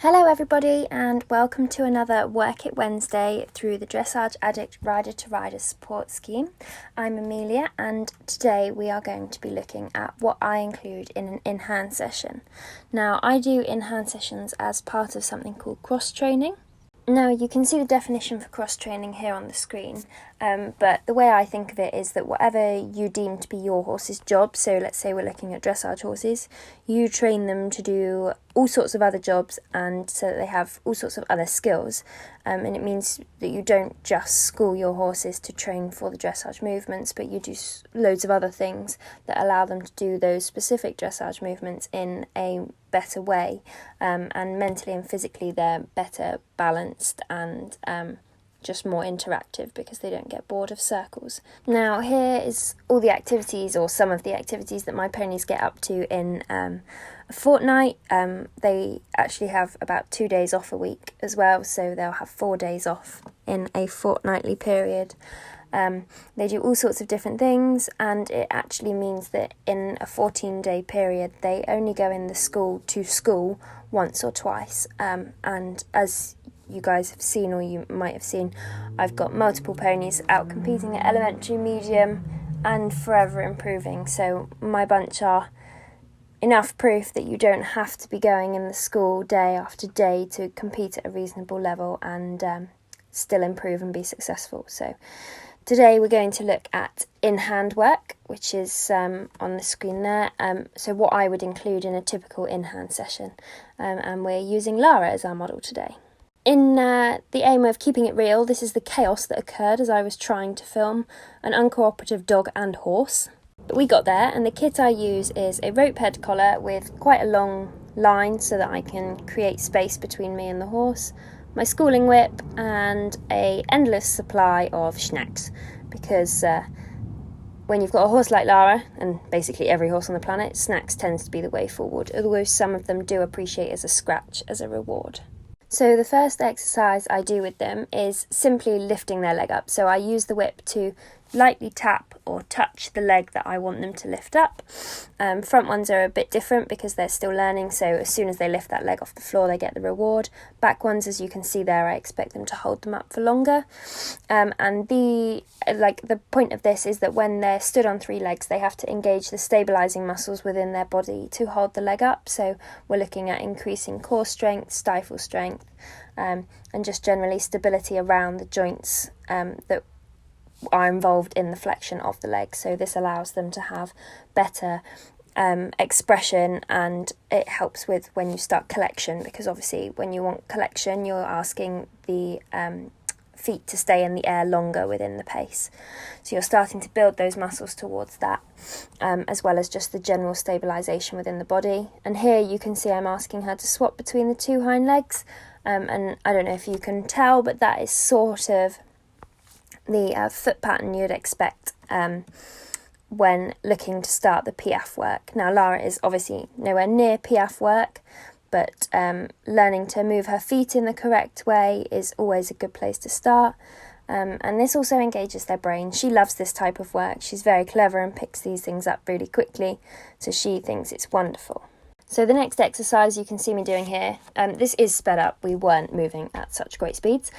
Hello everybody and welcome to another Work It Wednesday through the Dressage Addict Rider to Rider support scheme. I'm Amelia and today we are going to be looking at what I include in an in-hand session. Now I do in-hand sessions as part of something called cross-training. Now you can see the definition for cross-training here on the screen, but the way I think of it is that whatever you deem to be your horse's job, so let's say we're looking at dressage horses, you train them to do all sorts of other jobs and so that they have all sorts of other skills, and it means that you don't just school your horses to train for the dressage movements, but you do loads of other things that allow them to do those specific dressage movements in a better way, and mentally and physically they're better balanced and just more interactive because they don't get bored of circles. Now here is all the activities, or some of the activities that my ponies get up to in a fortnight. They actually have about 2 days off a week as well, so they'll have 4 days off in a fortnightly period. They do all sorts of different things, and it actually means that in a 14-day period they only go in the school once or twice, and as you guys have seen, or you might have seen, I've got multiple ponies out competing at elementary, medium and forever improving, so my bunch are enough proof that you don't have to be going in the school day after day to compete at a reasonable level and still improve and be successful. So today we're going to look at in-hand work, which is on the screen there. So what I would include in a typical in-hand session, and we're using Lara as our model today. In the aim of keeping it real, this is the chaos that occurred as I was trying to film an uncooperative dog and horse. But we got there, and the kit I use is a rope head collar with quite a long line so that I can create space between me and the horse, my schooling whip, and an endless supply of snacks, because when you've got a horse like Lara, and basically every horse on the planet, snacks tends to be the way forward, although some of them do appreciate as a scratch as a reward. So the first exercise I do with them is simply lifting their leg up. So I use the whip to lightly tap or touch the leg that I want them to lift up. Front ones are a bit different because they're still learning, so as soon as they lift that leg off the floor they get the reward. Back ones, as you can see there, I expect them to hold them up for longer. And the point of this is that when they're stood on 3 legs they have to engage the stabilising muscles within their body to hold the leg up. So we're looking at increasing core strength, stifle strength, and just generally stability around the joints that are involved in the flexion of the leg. So this allows them to have better expression, and it helps with when you start collection, because obviously when you want collection you're asking the feet to stay in the air longer within the pace. So you're starting to build those muscles towards that, as well as just the general stabilisation within the body. And here you can see I'm asking her to swap between the 2 hind legs, and I don't know if you can tell, but that is sort of the foot pattern you'd expect when looking to start the piaffe work. Now Lara is obviously nowhere near piaffe work, but learning to move her feet in the correct way is always a good place to start, and this also engages their brain. She loves this type of work. She's very clever and picks these things up really quickly, so she thinks it's wonderful. So the next exercise you can see me doing here, this is sped up, we weren't moving at such great speeds,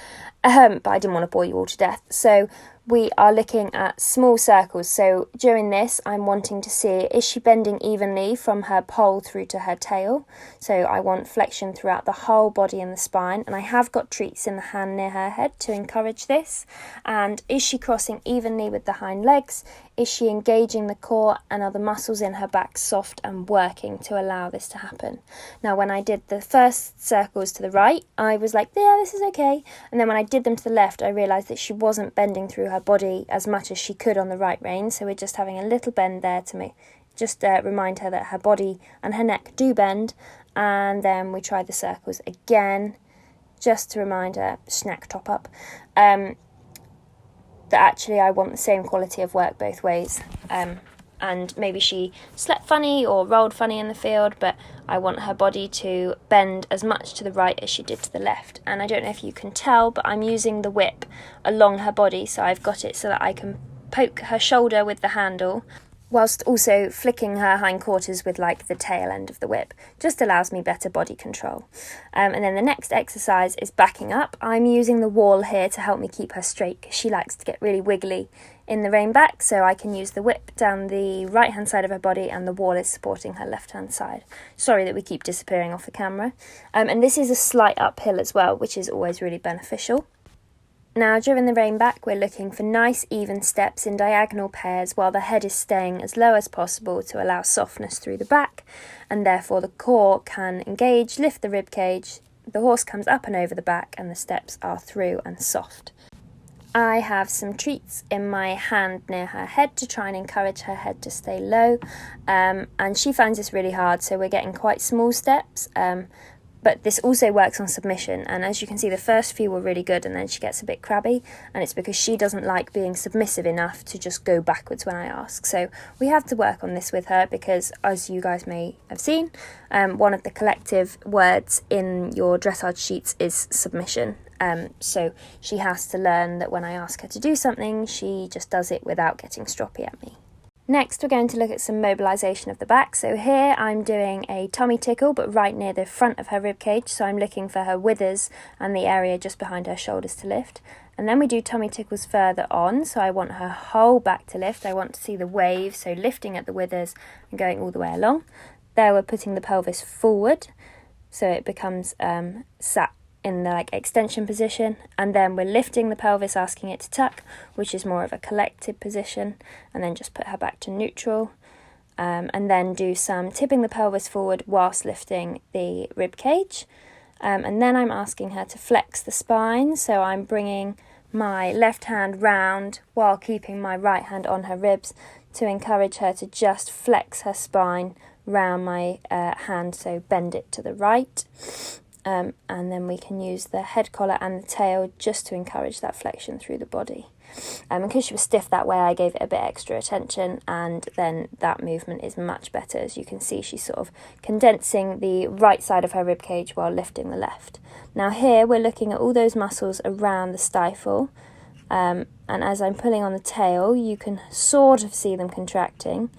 but I didn't want to bore you all to death. So we are looking at small circles. So during this I'm wanting to see, is she bending evenly from her poll through to her tail? So I want flexion throughout the whole body and the spine, and I have got treats in the hand near her head to encourage this. And is she crossing evenly with the hind legs? Is she engaging the core, and are the muscles in her back soft and working to allow this to happen? Now when I did the first circles to the right I was like, yeah, this is okay, and then when I did them to the left I realised that she wasn't bending through her body as much as she could on the right rein, so we're just having a little bend there to remind her that her body and her neck do bend. And then we try the circles again just to remind her, snack top up, that actually I want the same quality of work both ways. And maybe she slept funny or rolled funny in the field, but I want her body to bend as much to the right as she did to the left. And I don't know if you can tell, but I'm using the whip along her body, so I've got it so that I can poke her shoulder with the handle whilst also flicking her hindquarters with like the tail end of the whip. Just allows me better body control. And then the next exercise is backing up. I'm using the wall here to help me keep her straight because she likes to get really wiggly in the rein back, so I can use the whip down the right hand side of her body and the wall is supporting her left hand side. Sorry that we keep disappearing off the camera. And this is a slight uphill as well, which is always really beneficial. Now, during the rein back, we're looking for nice even steps in diagonal pairs while the head is staying as low as possible to allow softness through the back, and therefore the core can engage, lift the rib cage, the horse comes up and over the back, and the steps are through and soft. I have some treats in my hand near her head to try and encourage her head to stay low, and she finds this really hard, so we're getting quite small steps. But this also works on submission, and as you can see, the first few were really good and then she gets a bit crabby, and it's because she doesn't like being submissive enough to just go backwards when I ask. So we have to work on this with her because, as you guys may have seen, one of the collective words in your dressage sheets is submission. So she has to learn that when I ask her to do something, she just does it without getting stroppy at me. Next, we're going to look at some mobilisation of the back. So here I'm doing a tummy tickle, but right near the front of her rib cage. So I'm looking for her withers and the area just behind her shoulders to lift. And then we do tummy tickles further on. So I want her whole back to lift. I want to see the wave, so lifting at the withers and going all the way along. There we're putting the pelvis forward, so it becomes sat in the extension position, and then we're lifting the pelvis, asking it to tuck, which is more of a collected position, and then just put her back to neutral, and then do some tipping the pelvis forward whilst lifting the rib cage, and then I'm asking her to flex the spine, so I'm bringing my left hand round while keeping my right hand on her ribs to encourage her to just flex her spine round my hand, so bend it to the right. And then we can use the head collar and the tail just to encourage that flexion through the body. And because she was stiff that way, I gave it a bit extra attention, and then that movement is much better. As you can see, she's sort of condensing the right side of her rib cage while lifting the left. Now here we're looking at all those muscles around the stifle, and as I'm pulling on the tail, you can sort of see them contracting.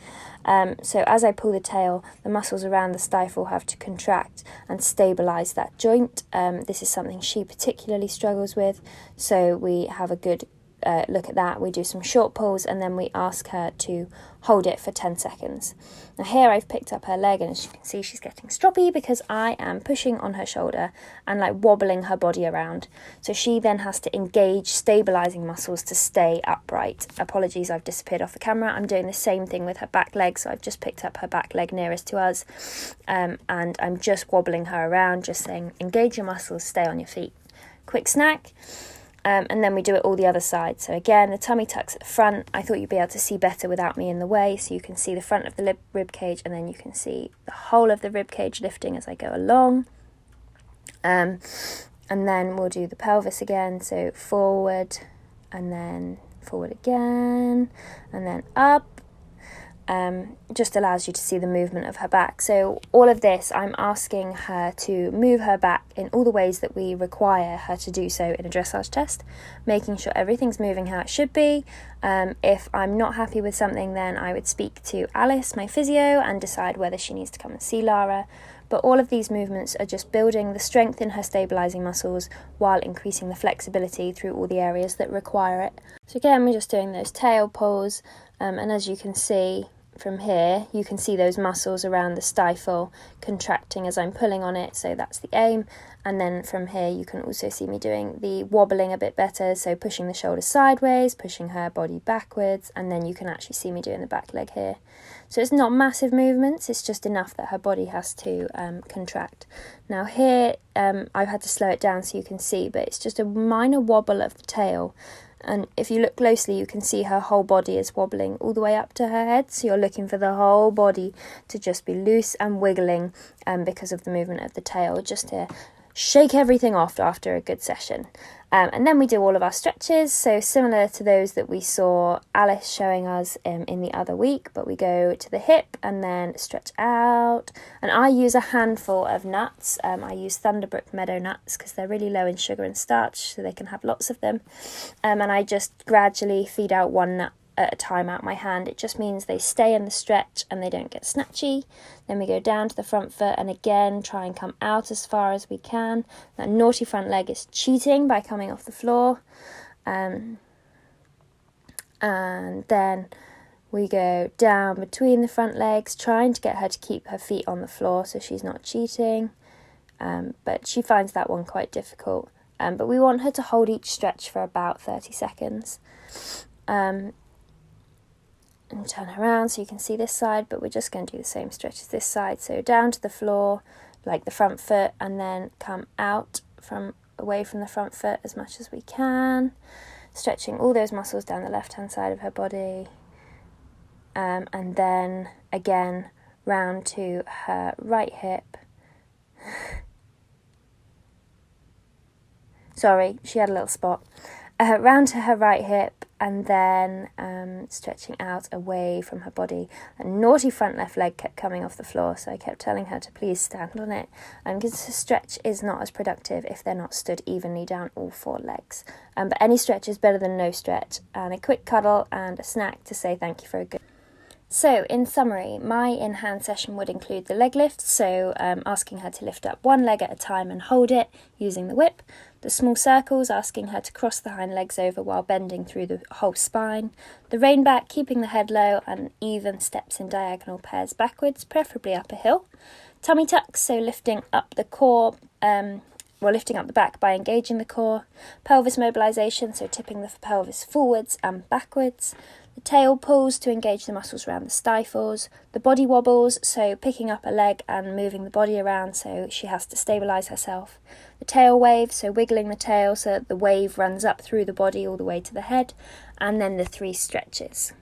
So as I pull the tail, the muscles around the stifle have to contract and stabilise that joint. This is something she particularly struggles with, so we have a good look at that. We do some short pulls and then we ask her to hold it for 10 seconds. Now here I've picked up her leg, and as you can see, she's getting stroppy because I am pushing on her shoulder and wobbling her body around. So she then has to engage stabilising muscles to stay upright. Apologies, I've disappeared off the camera. I'm doing the same thing with her back leg, so I've just picked up her back leg nearest to us, and I'm just wobbling her around, just saying engage your muscles, stay on your feet. Quick snack. And then we do it all the other side. So again, the tummy tucks at the front. I thought you'd be able to see better without me in the way, so you can see the front of the rib cage, and then you can see the whole of the rib cage lifting as I go along. And then we'll do the pelvis again, so forward, and then forward again, and then up. Just allows you to see the movement of her back. So all of this, I'm asking her to move her back in all the ways that we require her to do so in a dressage test, making sure everything's moving how it should be. If I'm not happy with something, then I would speak to Alice, my physio, and decide whether she needs to come and see Lara. But all of these movements are just building the strength in her stabilising muscles while increasing the flexibility through all the areas that require it. So again, we're just doing those tail pulls, and as you can see from here, you can see those muscles around the stifle contracting as I'm pulling on it, so that's the aim. And then from here you can also see me doing the wobbling a bit better, so pushing the shoulders sideways, pushing her body backwards, and then you can actually see me doing the back leg here. So it's not massive movements, it's just enough that her body has to contract. Now here I've had to slow it down so you can see, but it's just a minor wobble of the tail. And if you look closely, you can see her whole body is wobbling all the way up to her head. So you're looking for the whole body to just be loose and wiggling because of the movement of the tail, just to shake everything off after a good session. And then we do all of our stretches, so similar to those that we saw Alice showing us in the other week, but we go to the hip and then stretch out. And I use a handful of nuts. I use Thunderbrook Meadow nuts because they're really low in sugar and starch, so they can have lots of them. And I just gradually feed out one nut at a time out my hand. It just means they stay in the stretch and they don't get snatchy. Then we go down to the front foot and again try and come out as far as we can. That naughty front leg is cheating by coming off the floor. And then we go down between the front legs, trying to get her to keep her feet on the floor so she's not cheating. But she finds that one quite difficult. But we want her to hold each stretch for about 30 seconds. And turn her around so you can see this side, but we're just going to do the same stretch as this side. So down to the floor, like the front foot, and then come out away from the front foot as much as we can, stretching all those muscles down the left-hand side of her body. And then again round to her right hip. Sorry, she had a little spot. Round to her right hip, and then stretching out away from her body. A naughty front left leg kept coming off the floor, so I kept telling her to please stand on it, because the stretch is not as productive if they're not stood evenly down all four legs. But any stretch is better than no stretch, and a quick cuddle and a snack to say thank you for a good. So, in summary, my in-hand session would include the leg lift, so asking her to lift up one leg at a time and hold it using the whip. The small circles, asking her to cross the hind legs over while bending through the whole spine. The rein back, keeping the head low, and even steps in diagonal pairs backwards, preferably up a hill. Tummy tucks, so lifting up the core, lifting up the back by engaging the core. Pelvis mobilisation, so tipping the pelvis forwards and backwards. The tail pulls to engage the muscles around the stifles. The body wobbles, so picking up a leg and moving the body around so she has to stabilise herself. The tail wave, so wiggling the tail so that the wave runs up through the body all the way to the head. And then the 3 stretches.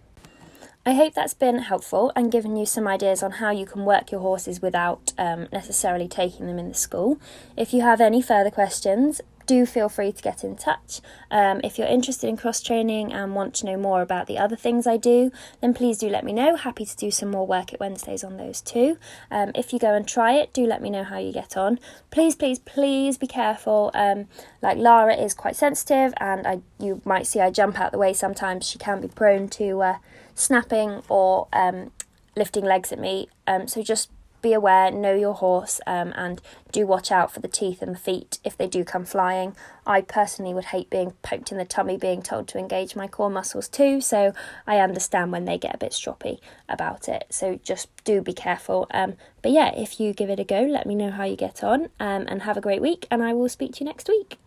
I hope that's been helpful and given you some ideas on how you can work your horses without necessarily taking them in the school. If you have any further questions, do feel free to get in touch. If you're interested in cross-training and want to know more about the other things I do, then please do let me know. Happy to do some more Work It Wednesdays on those too. If you go and try it, do let me know how you get on. Please, please, please be careful. Like Lara is quite sensitive, and you might see I jump out the way sometimes. She can be prone to snapping or lifting legs at me. So just be aware, know your horse, and do watch out for the teeth and the feet if they do come flying. I personally would hate being poked in the tummy, being told to engage my core muscles too, so I understand when they get a bit stroppy about it, so just do be careful. But yeah, if you give it a go, let me know how you get on, and have a great week, and I will speak to you next week.